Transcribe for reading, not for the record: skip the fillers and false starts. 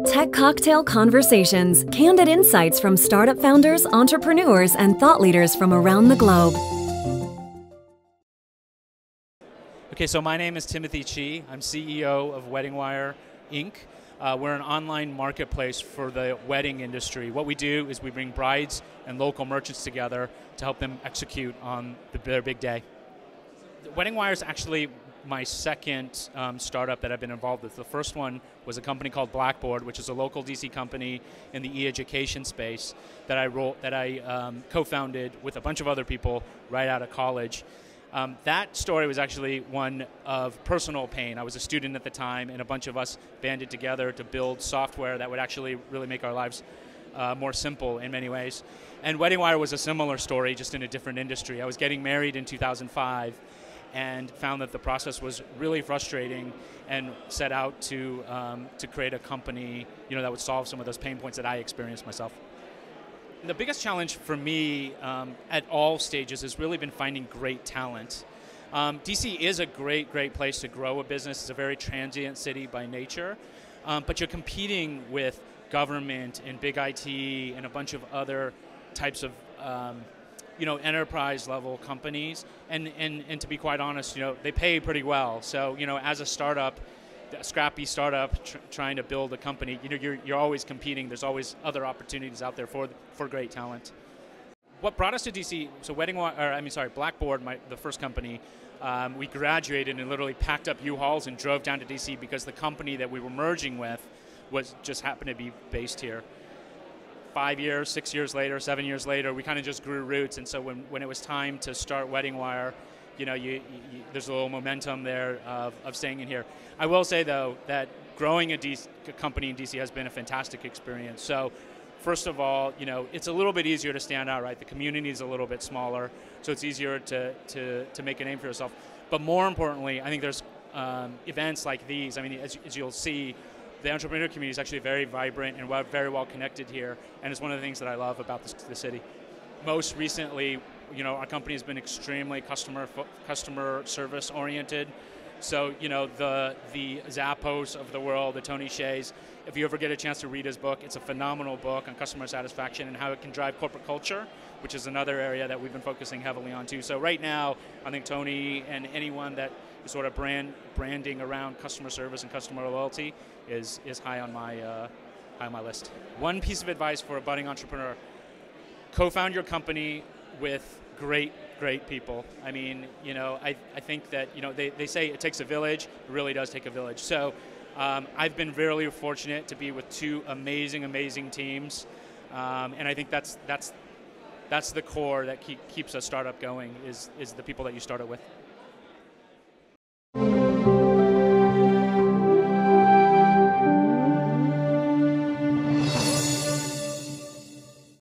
Tech Cocktail Conversations, candid insights from startup founders, entrepreneurs, and thought leaders from around the globe. Okay, so my name is Timothy Chi. I'm CEO of WeddingWire, Inc. We're an online marketplace for the wedding industry. What we do is we bring brides and local merchants together to help them execute on their big day. WeddingWire is actually my second startup that I've been involved with. The first one was a company called Blackboard, which is a local DC company in the e-education space that I co-founded with a bunch of other people right out of college. That story was actually one of personal pain. I was a student at the time, and a bunch of us banded together to build software that would actually really make our lives more simple in many ways. And WeddingWire was a similar story, just in a different industry. I was getting married in 2005 and found that the process was really frustrating, and set out to create a company that would solve some of those pain points that I experienced myself. The biggest challenge for me at all stages has really been finding great talent. DC is a great place to grow a business. It's a very transient city by nature, but you're competing with government and big IT and a bunch of other types of enterprise level companies, and to be quite honest, they pay pretty well. So as a startup, a scrappy startup trying to build a company, you're always competing. There's always other opportunities out there for great talent. What brought us to DC? So Blackboard, the first company, we graduated and literally packed up U-Hauls and drove down to DC because the company that we were merging with just happened to be based here. 5 years, 6 years later, 7 years later, we kind of just grew roots. And so when it was time to start WeddingWire, there's a little momentum there of staying in here. I will say, though, that growing a company in DC has been a fantastic experience. So first of all, it's a little bit easier to stand out, right? The community is a little bit smaller, so it's easier to make a name for yourself. But more importantly, I think there's events like these. I mean, as you'll see, the entrepreneur community is actually very vibrant and very well connected here, and it's one of the things that I love about the city. Most recently, our company has been extremely customer service oriented. So, the Zappos of the world, the Tony Hsiehs, if you ever get a chance to read his book, it's a phenomenal book on customer satisfaction and how it can drive corporate culture, which is another area that we've been focusing heavily on too. So right now, I think Tony and anyone that is sort of branding around customer service and customer loyalty is high on my list. One piece of advice for a budding entrepreneur: co-found your company with great people. I mean, I think that, they say it takes a village. It really does take a village. So I've been very fortunate to be with two amazing teams, and I think that's the core that keeps a startup going, is the people that you start it with.